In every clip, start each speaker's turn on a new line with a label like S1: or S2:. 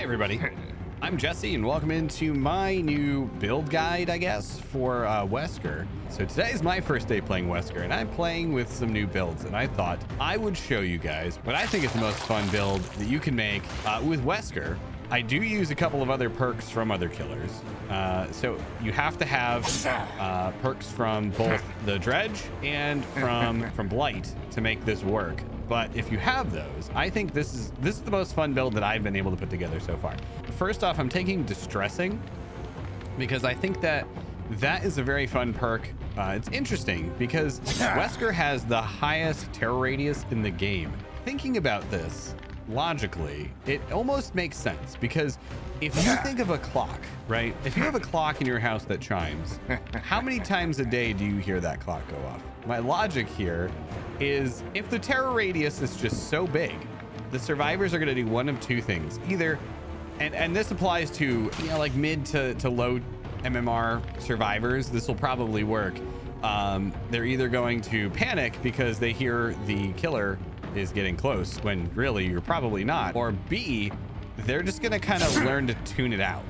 S1: Hi everybody, I'm Jesse and welcome into my new build guide, I guess, for Wesker. So today is my first day playing Wesker and I'm playing with some new builds, and I thought I would show you guys what I think is the most fun build that you can make with Wesker. I do use a couple of other perks from other killers. So you have to have perks from both the Dredge and from Blight to make this work. But if you have those, I think this is the most fun build that I've been able to put together so far. First off, I'm taking Distressing because I think that is a very fun perk. It's interesting because Wesker has the highest terror radius in the game. Thinking about this logically, it almost makes sense because if you think of a clock, right? If you have a clock in your house that chimes, how many times a day do you hear that clock go off? My logic here is if the terror radius is just so big, the survivors are going to do one of two things. Either, and this applies to, you know, like mid to low MMR survivors, this will probably work. They're either going to panic because they hear the killer is getting close when really you're probably not, or B, they're just going to kind of learn to tune it out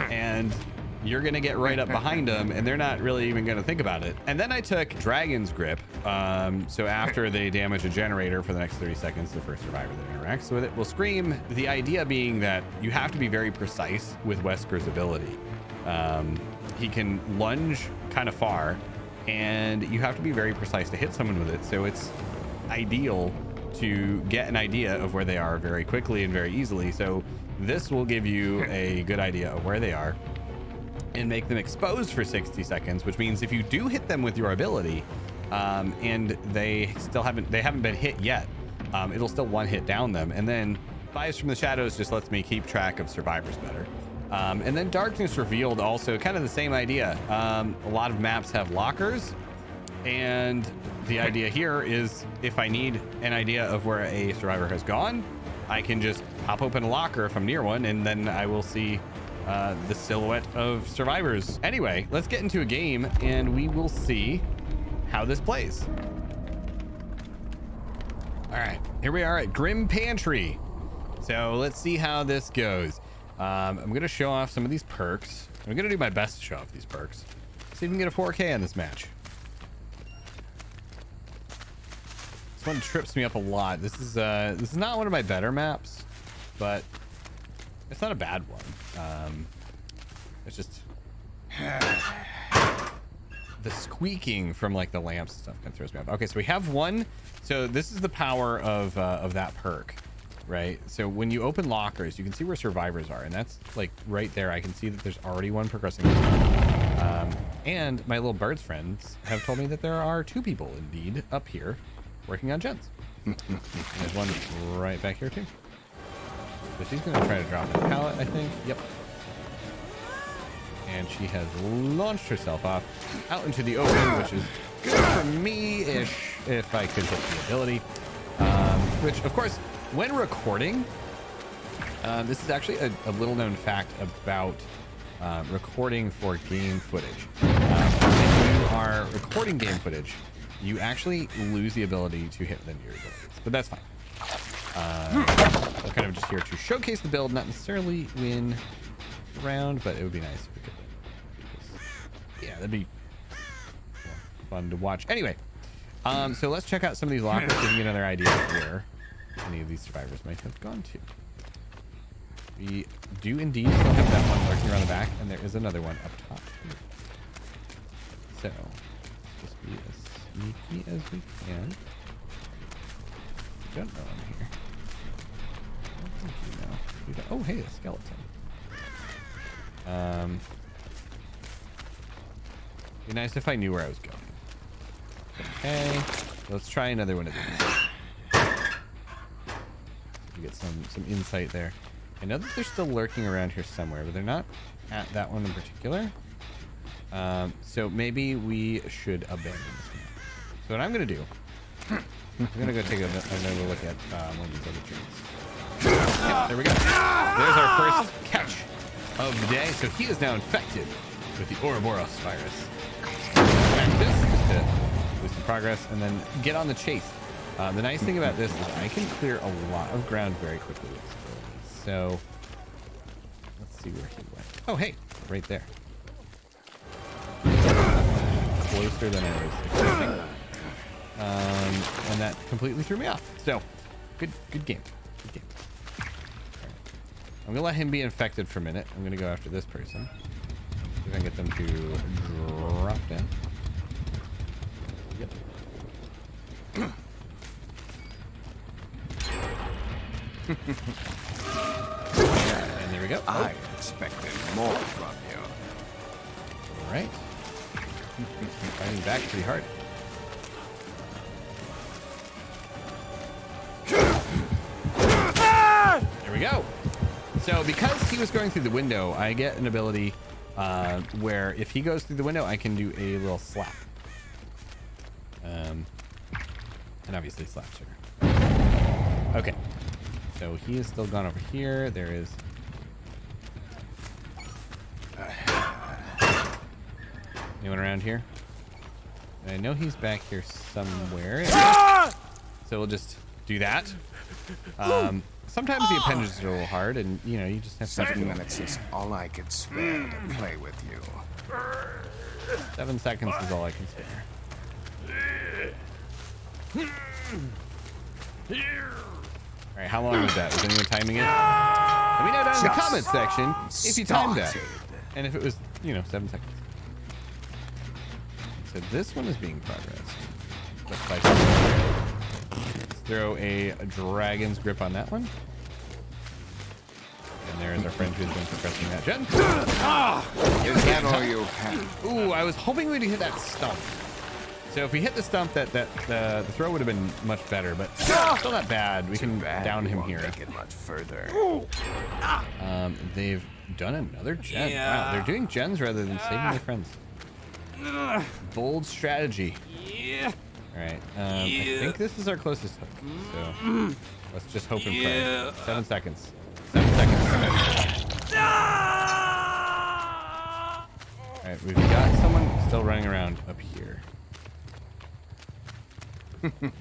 S1: and you're going to get right up behind them and they're not really even going to think about it. And then I took Dragon's Grip. So after they damage a generator for the next 30 seconds, the first survivor that interacts with it will scream. The idea being that you have to be very precise with Wesker's ability. He can lunge kind of far and you have to be very precise to hit someone with it. So it's ideal to get an idea of where they are very quickly and very easily. So this will give you a good idea of where they are and make them exposed for 60 seconds, which means if you do hit them with your ability and they haven't been hit yet, it'll still one hit down them. And then Bias from the Shadows just lets me keep track of survivors better. And then Darkness Revealed, also kind of the same idea. A lot of maps have lockers, and the idea here is if I need an idea of where a survivor has gone, I can just pop open a locker if I'm near one, and then I will see the silhouette of survivors. Anyway, let's get into a game and we will see how this plays. All right, here we are at Grim Pantry. So let's see how this goes. I'm going to show off some of these perks. I'm going to do my best to show off these perks. See if we can get a 4K on this match. This one trips me up a lot. This is not one of my better maps, but it's not a bad one. It's just the squeaking from like the lamps and stuff kind of throws me off. Okay, so we have one. So this is the power of that perk, right? So when you open lockers, you can see where survivors are, and that's like right there. I can see that there's already one progressing. And my little birds friends have told me that there are two people indeed up here working on gens. And there's one right back here too. So she's going to try to drop a pallet, I think. Yep. And she has launched herself off out into the open, which is good for me-ish if I could hit the ability. Which, of course, when recording, this is actually a little-known fact about recording for game footage. When you are recording game footage, you actually lose the ability to hit them your abilities, but that's fine. We're kind of just here to showcase the build, not necessarily win the round, but it would be nice if we could win. Because, yeah, that'd be fun to watch. Anyway, so let's check out some of these lockers so we can get another idea of where any of these survivors might have gone to. We do indeed still have that one lurking around the back, and there is another one up top. So, just be as sneaky as we can. Don't know I'm here. I don't think you know. Oh, hey, a skeleton. Be nice if I knew where I was going. Okay, let's try another one of these. We get some insight there. I know that they're still lurking around here somewhere, but they're not at that one in particular. So maybe we should abandon this one. So what I'm gonna do, I'm gonna go take another look at one of these other trees. Yep, there we go. There's our first catch of the day. So he is now infected with the Ouroboros virus. Back this just to boost some progress and then get on the chase. The nice thing about this is I can clear a lot of ground very quickly with this ability. So see where he went. Oh, hey, right there. Closer than I was expecting. And that completely threw me off. So, good game. Good game. All right. I'm gonna let him be infected for a minute. I'm gonna go after this person. See if I can get them to drop down. Yep. And there we go.
S2: I expected more from you.
S1: All right. Fighting back pretty hard. There we go. So because he was going through the window, I get an ability where if he goes through the window, I can do a little slap. And obviously slaps her. Okay. So he is still gone over here. There is... anyone around here? I know he's back here somewhere. So we'll just do that. Sometimes the appendages are a little hard, and you know, you just have to...
S2: 7 minutes is all I could spare to play with you.
S1: 7 seconds is all I can spare. All right, how long was that? Was anyone timing it? Let me know down in the comments section if you timed that. And if it was, you know, 7 seconds. So this one is being progressed. Let's throw a dragon's grip on that one. And there's our friend who's been progressing that gen.
S2: Is that all you have?
S1: Ooh, I was hoping we'd hit that stump. So if we hit the stump, the throw would have been much better, but still not bad. We can down him here.
S2: Make it much further.
S1: They've done another gen. Wow, they're doing gens rather than saving their friends. Bold strategy. All right, I think this is our closest hook. So let's just hope and pray. 7 seconds. 7 seconds. All right, we've got someone still running around up here. So I'm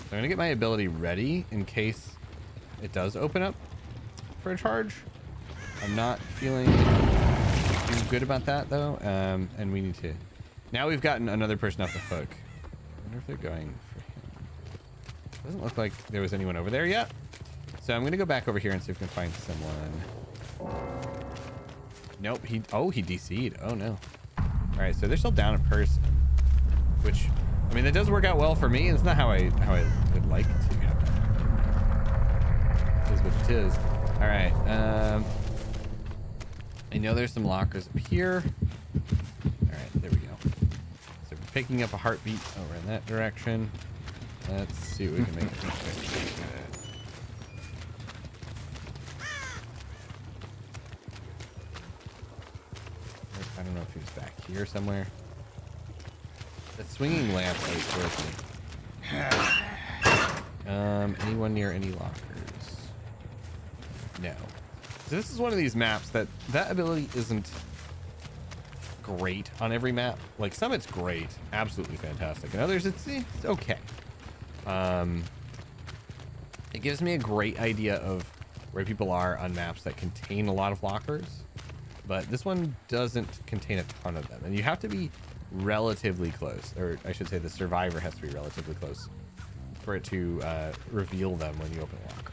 S1: gonna get my ability ready in case it does open up for a charge. I'm not feeling too good about that though, and we need to... Now we've gotten another person off the hook. I wonder if they're going for him. Doesn't look like there was anyone over there yet. So I'm gonna go back over here and see if we can find someone. Nope, he DC'd. Oh no. All right, so they're still down a person, which, I mean, that does work out well for me. It's not how I would like to have that. It is what it is. All right. I know there's some lockers up here. All right, there we go. So we're picking up a heartbeat over in that direction. Let's see what we can make it. I don't know if he was back here somewhere. That swinging lamp is working. Anyone near any lockers? No. So this is one of these maps that ability isn't great on every map. Like some it's great, absolutely fantastic, and others it's okay. It gives me a great idea of where people are on maps that contain a lot of lockers, but this one doesn't contain a ton of them, and you have to be relatively close, or I should say the survivor has to be relatively close for it to reveal them when you open a locker.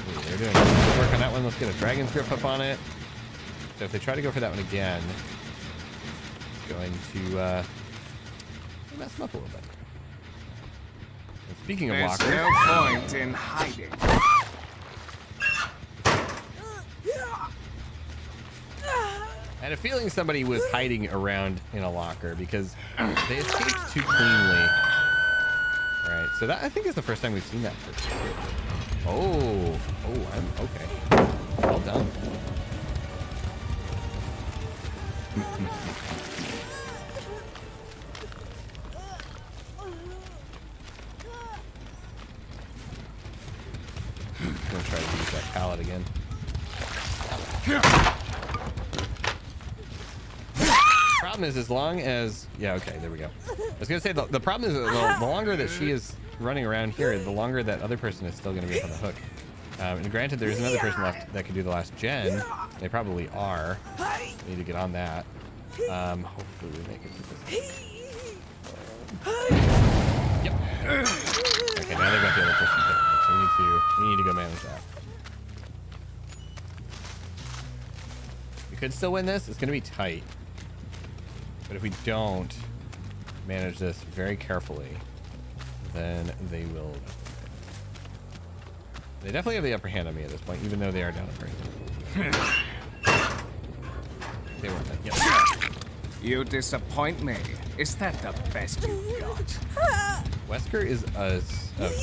S1: Ooh, they're doing good work on that one. Let's get a dragon's grip up on it. So if they try to go for that one again, it's going to mess them up a little bit. And speaking of lockers,
S2: there's no point in hiding.
S1: I had a feeling somebody was hiding around in a locker because they escaped too cleanly. All right, so that I think is the first time we've seen that person. Oh, I'm okay. Well done. I'm gonna try to use that pallet again. problem is, as long as, yeah, okay, there we go. I was gonna say the problem is the longer that she is running around here, the longer that other person is still gonna be up on the hook. And granted, there's another person left that can do the last gen. They probably are. Need to get on that. Hopefully we make it to this. Yep. Okay, now they've got the other person picked, so we need to go manage that. We could still win this. It's gonna be tight. But if we don't manage this very carefully, then they will. They definitely have the upper hand on me at this point, even though they are down a person. They weren't. Yep.
S2: You disappoint me. Is that the best you've got?
S1: Wesker is a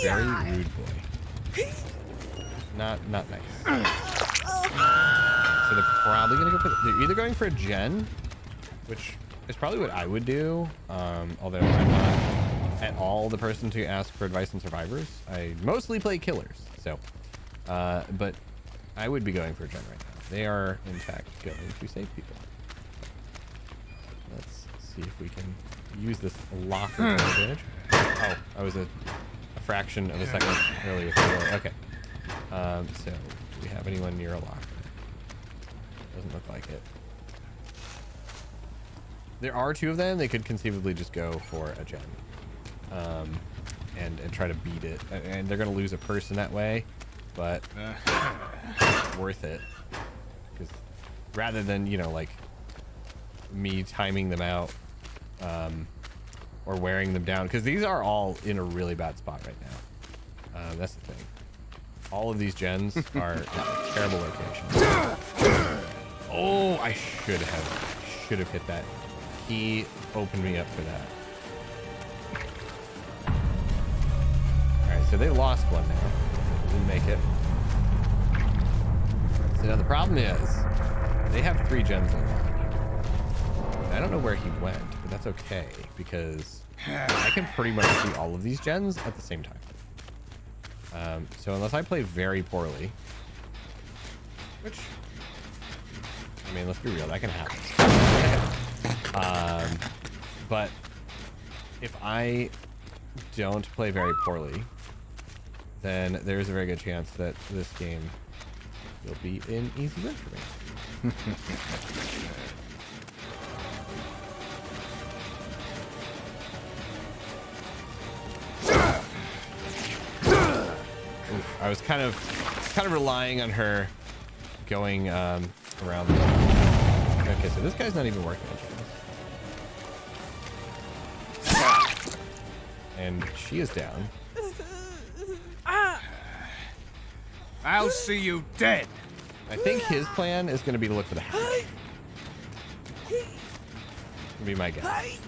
S1: very rude boy. Not nice. So they're probably gonna go for. They're either going for a gen, which is probably what I would do. Although I'm not at all the person to ask for advice on survivors. I mostly play killers. So, but I would be going for a gen right now. They are, in fact, going to save people. Let's see if we can use this locker advantage. Oh, I was a fraction of a second earlier. Okay. So, do we have anyone near a locker? Doesn't look like it. There are two of them. They could conceivably just go for a gen. And try to beat it, and they're gonna lose a person that way, but worth it, because rather than, you know, like me timing them out or wearing them down, because these are all in a really bad spot right now. That's the thing. All of these gens are in a terrible location. Oh, I should have hit that. He opened me up for that. So they lost one now. Didn't make it. So now the problem is, they have 3 gens unlocked. I don't know where he went, but that's okay, because I can pretty much see all of these gens at the same time. So unless I play very poorly, which, I mean, let's be real, that can happen. But if I don't play very poorly, then there's a very good chance that this game will be an easy win for me. Oof, I was kind of relying on her going around. Okay, so this guy's not even working on this. And she is down.
S2: I'll see you dead.
S1: I think his plan is going to be to look for the hatch. Would be my guess.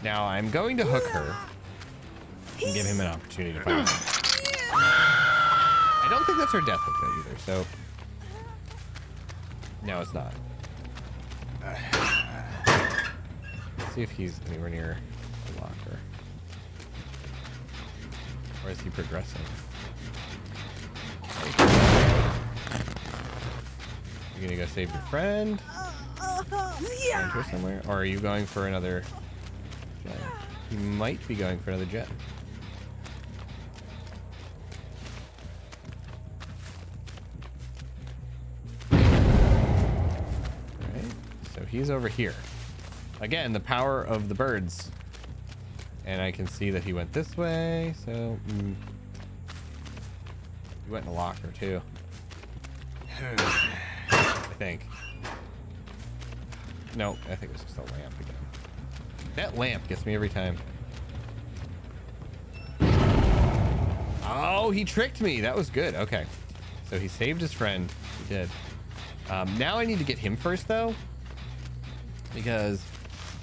S1: Now I'm going to hook her and give him an opportunity to find her. I don't think that's her death hook though either. So no, it's not. Let's see if he's anywhere near the locker. Or is he progressing? You gonna go save your friend? Find her somewhere? Or are you going for another gen? You might be going for another gen. Alright, so he's over here. Again, the power of the birds. And I can see that he went this way, so... He went in a locker, too. I think. No, I think it was just a lamp again. That lamp gets me every time. Oh, he tricked me. That was good. Okay. So he saved his friend. He did. Now I need to get him first, though. Because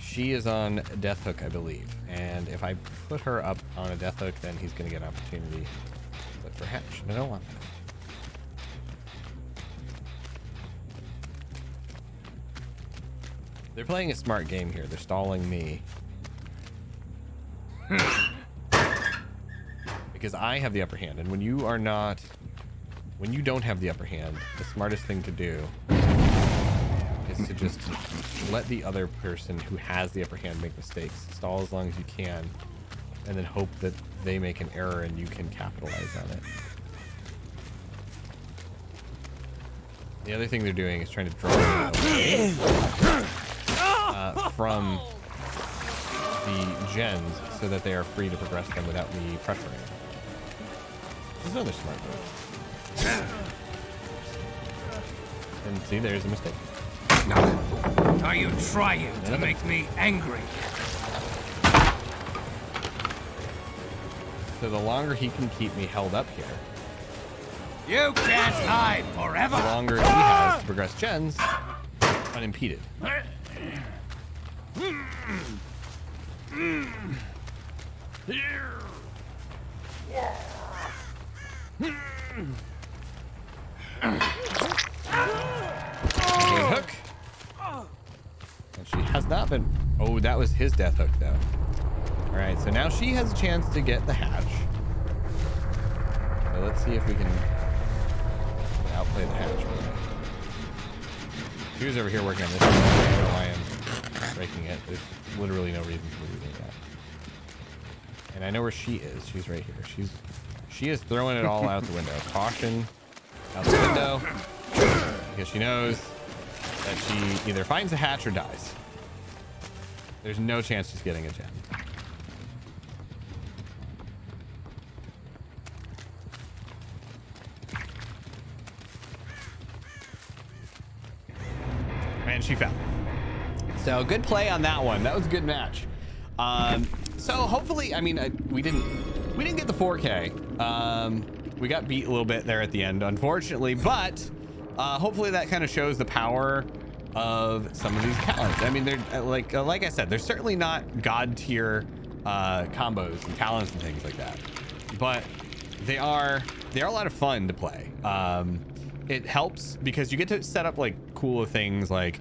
S1: she is on a death hook, I believe. And if I put her up on a death hook, then he's going to get an opportunity to look for hatch. And I don't want that. They're playing a smart game here. They're stalling me. Because I have the upper hand. And when you are not... When you don't have the upper hand, the smartest thing to do is to just let the other person who has the upper hand make mistakes. Stall as long as you can, and then hope that they make an error and you can capitalize on it. The other thing they're doing is trying to draw away from the gens so that they are free to progress them without me pressuring. This is another smart move. And see, there's a mistake.
S2: Are you trying to make me angry?
S1: So the longer he can keep me held up here,
S2: You can't hide forever.
S1: the longer he has to progress gens unimpeded. Hook. And she has not been. Oh, that was his death hook, though. All right, so now she has a chance to get the hatch. So let's see if we can outplay the hatch. She was over here working on this. I don't know why I'm breaking it. There's literally no reason for me doing that. And I know where she is. She's right here. She is throwing it all out the window. Caution out the window, because she knows that she either finds a hatch or dies. There's no chance she's getting a gem. And she fell. So good play on that one. That was a good match. So hopefully, I mean, we didn't get the 4K. We got beat a little bit there at the end, unfortunately, but hopefully that kind of shows the power of some of these talents. I mean, they're like I said, they're certainly not god tier combos and talents and things like that, but they are a lot of fun to play. It helps because you get to set up like cool things like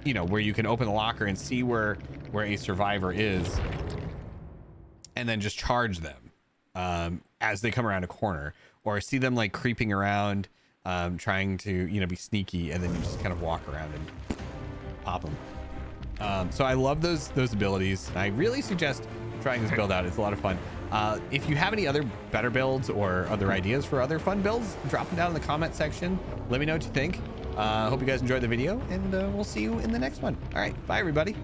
S1: you know, where you can open the locker and see where a survivor is and then just charge them as they come around a corner, or see them like creeping around trying to, you know, be sneaky, and then you just kind of walk around and pop them. So I love those abilities. I really suggest trying this build out. It's a lot of fun. If you have any other better builds or other ideas for other fun builds, drop them down in the comment section. Let me know what you think. Hope you guys enjoyed the video, and we'll see you in the next one. All right, bye everybody.